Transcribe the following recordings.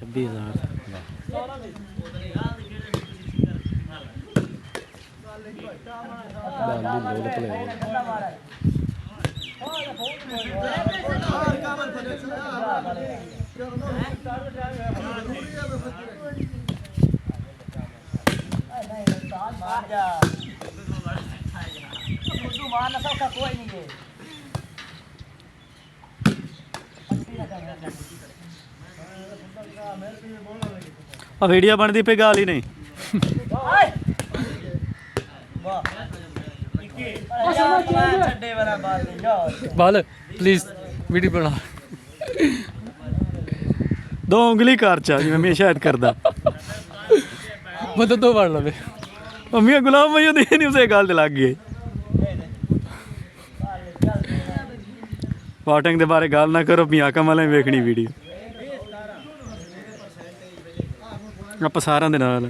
26,000 video बनती पे गाल ही नहीं बाल प्लीज वीडियो बना दो उंगली कर चा जी मैं हमेशा ऐड करदा मतलब दो बार लवे मम्मी गुलाम भाई दे नहीं उसे गल ते लग गई पाटिंग दे बारे गल ना करो मियां कमल ने वेखनी वीडियो आप सारा दे नाल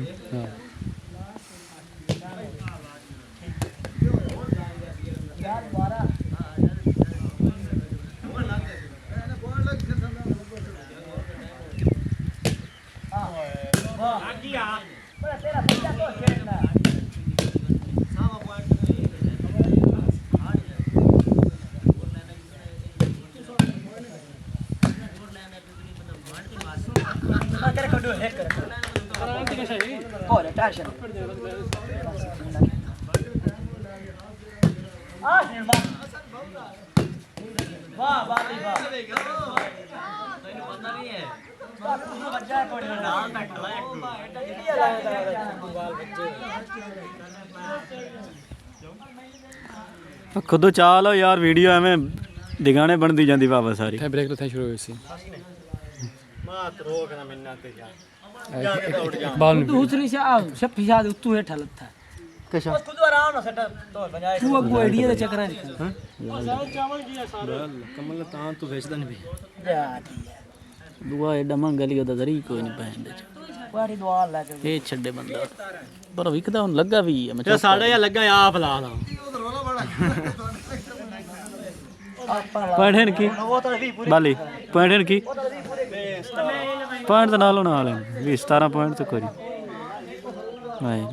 खुद चाल हो यार वीडियो एवं दिगाने बनती जाती वापस सारी ब्रेक तो शुरू हुई सी दूसरी शफी शाद उत्तू हेठा लत्था कैसा खुद आराम ना सेट तो बजाए तू अगो आईडिया दे चक्कर च कमल तां तू भेजदा नहीं यार दुआ एडा महंगा लिया दा जरी कोई नहीं पहन दे वारी दुआ लगे ये छड्डे बंदा पर विकदा हुन लगा भी है मैं साढ़े या लगा आप ला ला पॉइंट की बाली पॉइंट की पॉइंट तो नालों नाल है 17 पॉइंट तो कोई नहीं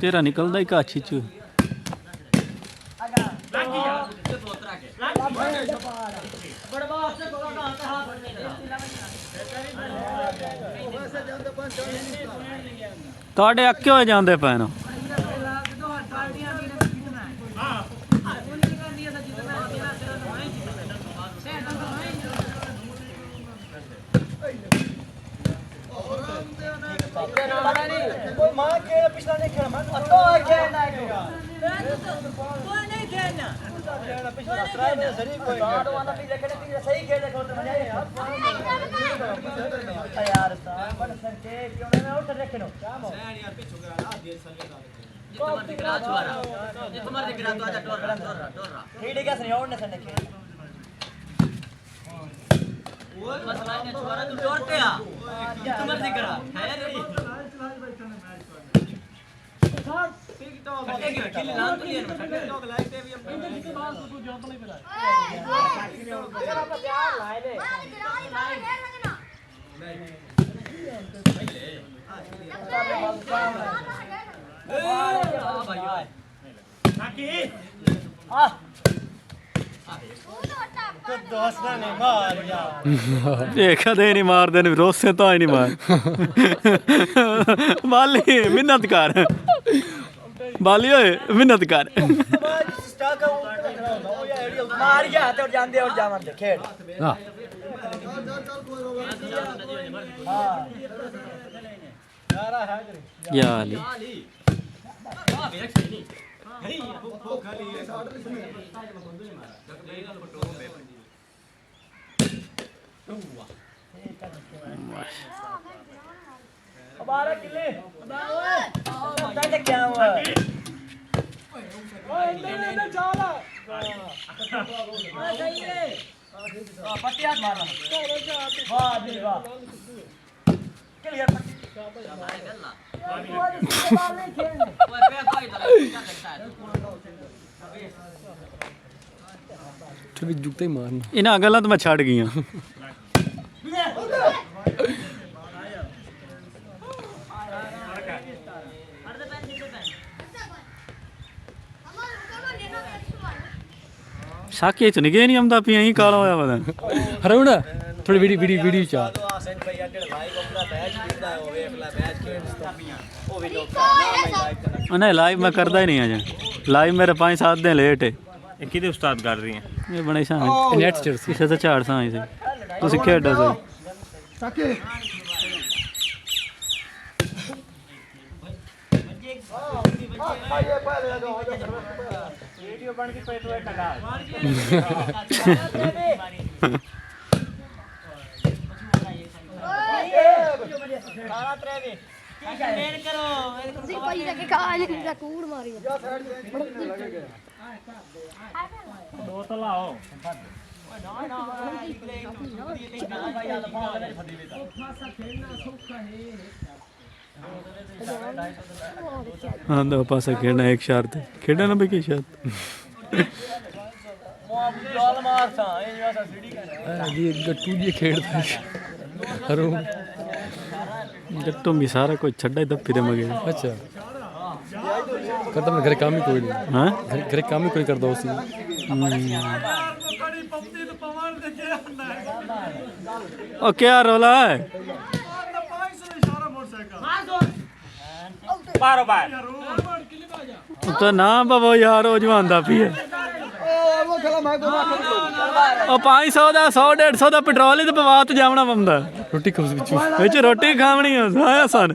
तेरा निकलदा ही काछी चू ਤੁਹਾਡੇ ਅੱਕੇ ਹੋਏ ਜਾਂਦੇ ਪਏ ਨੇ पिछला नहीं खेलना तो खेलना है कोई नहीं खेलना पिछला ट्राई में सही कोई गार्ड वाला भी देखने के सही खेल देखो तो मजा यार यार बड़ सर के क्यों ना आउट रखे नो सैन यार पीछे करा दिए सल्ले का ये तुम्हारे दिखरा छुआरा ये तुम्हारे दिखरा तो आजा टोरा ठीक है सनी और ने सने खेल वो बस लाइन छुआरा तू टोरते आ ये तुम्हारे दिखरा है नहीं कदे नहीं मारते रोसे तो ही नहीं मार बाली मिन्नत कर बाली ओए मिन्नत कर मार गया तो जान दे और जावन दे खेल हां याली बारह किले ਤੇ ਕਿਆ हुआ पट्टी हाथ मारना वाह जी वाह क्लियर पट्टी भी जुगते ही मारना इन्हां गल्लां तो मैं छड़ गईयां साके च निगे नहीं आंदा पिया ही काला होया पता अरे ना थोड़ी वीडियो चा नहीं लाइव मैं करदा ही नहीं अजे लाइव मेरे 5-7 दिन लेट है ਇਹ ਕਿਹਦੇ ਉਸਤਾਦ ਕਰ ਰਹੀ ਹੈ ये बड़े शान नेट स्टेट इसे तो झाड़ सा इसे तुसी खेडो सही ਵੀਡੀਓ ਬਣ ਕੇ ਪਏ ਤੋਂ ਟੰਗਾ खाना त्रेवे मेन करो जी भाई जाके कहानी का कूड़ मारी ਦੋ ਤਾਂ ਲਾਓ ना ना भाई यार फोन करे फदी बेटा हां दो पासा खेलना एक शर्त खेलना ना भी की शर्त बॉल मारता ये जैसा सीढ़ी कर ये गट्टू जी खेलता हरो जट्टू भी सारा कुछ छड्डा ही दप्पी दे मगे अच्छा करता मैं घर काम ही कोई नहीं हां घर काम ही कोई करदा उसी ओ क्या रोला है ਬਾਰੋ ਬਾਰ तो ना बाबा यार ओ जवांदा पी है ओ 500 ਦਾ 100-150 ਦਾ ਪੈਟਰੋਲ ਹੀ ਤੇ ਪਵਾਤ ਜਾਵਣਾ ਪੰਦਾ रोटी खाओ बिच ਵਿੱਚ ਰੋਟੀ ਖਾਵਣੀ ਆਇਆ ਸਨ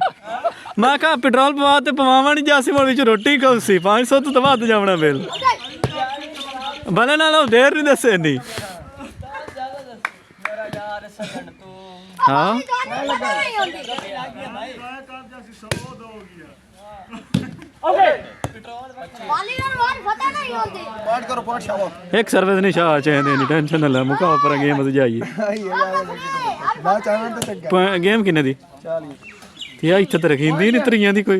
ਮੈਂ ਕਹਾ ਪੈਟਰੋਲ ਪਵਾ ਤੇ ਪਵਾਵਾਂ ਨਹੀਂ ਜਾਸੀ ਮੋਲ ਵਿੱਚ ਰੋਟੀ ਖਾਉਸੀ 500 ਤੋਂ ਵੱਧ ਜਾਵਣਾ ਬਿੱਲ ਭਲੇ ਨਾਲ ਉਹ ਦੇਰ ਨਹੀਂ ਦੱਸੇ ਨਹੀਂ मेरा यार सगन तू ਹਾਂ एक सर्विस नहीं शाह चाहिए नहीं टेंशन ना ले मुका पर गेम से जाइए गेम किन्ने दी 40 यार इत्थे ते रखींदी नहीं त्रियां दी कोई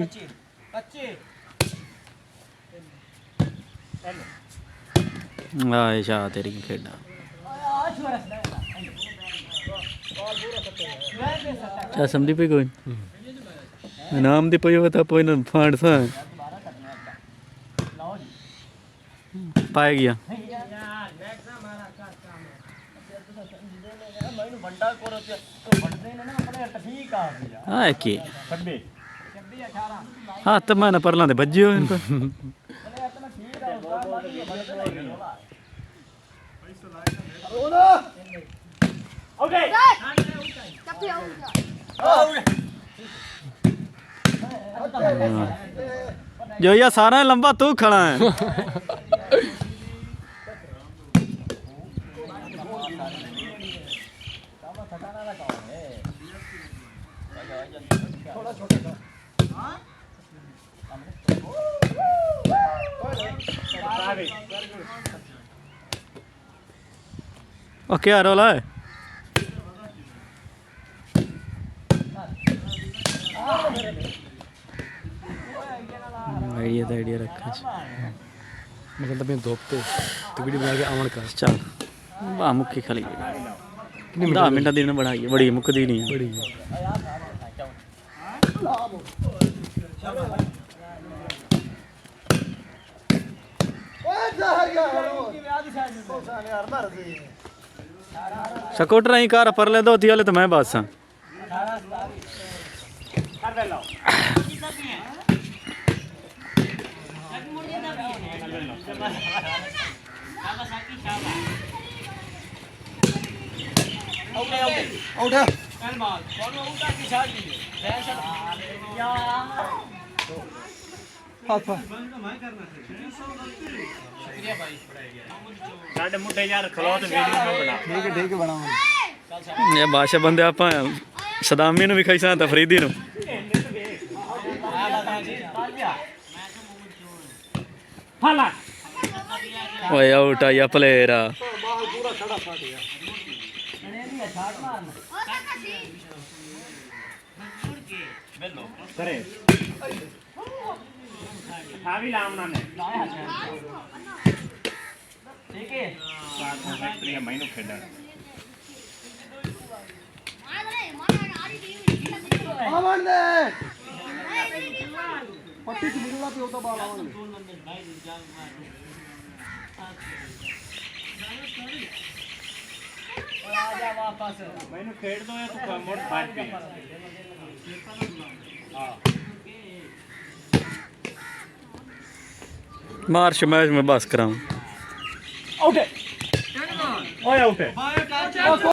आए शाह तेरी खेडा क्या समझी पे कोई नाम दी पई होता पोई ना फांड सा पाया गया हाँ की हाँ तो मैं ना परला दे बज्जे हो इनको जो ये सारा लंबा तू खड़ा है ओ क्या रोला है आइडिया रखा मैं कहता मैं धोपते तो वीडियो बना के आवन का चल वाह मुक्की खाली 10 मिनट दिन बढ़ाई बड़ी मुक्कदी नहीं है बड़ी स्कूटर ही कार पर ले दो थी वाले तो मैं बस हाँ ਸਾਡੇ ਮੁੰਡੇ ਯਾਰ ਖਲੋ ਤੇ ਵੀਡੀਓ ਨਾ ਬਣਾ ठीक है ये बादशाह बंदे आप सदामी भी खाई सा तफरीदी ਫਾਲਾ ਓਏ ਆਊਟ ਆ ਜਾਂ ਪਲੇਅਰ ਆ ਕਰੇ ਆ ਵੀ ਲਾਮ ਨਾ ਨੇ ਠੀਕ ਹੈ ਬਾਤ ਨੂੰ ਫੈਕਟਰੀ ਮੈਨੂੰ ਖੇਡਣ ਆਵਣ ਦੇ ਪੱਟੀ ਚ ਮਿਲਣਾ ਪਿਓ ਤਾਂ ਬਾਲ ਆਵਣ ਆ ਜਾ ਵਾਪਸ ਮੈਨੂੰ ਖੇਡ ਦੋ ਜਾਂ ਤੂੰ ਮੁੜ ਭੱਜ ਪਈ मार्च मैच में बस कराऊं ਆਊਟ ਓਏ ਆਊਟ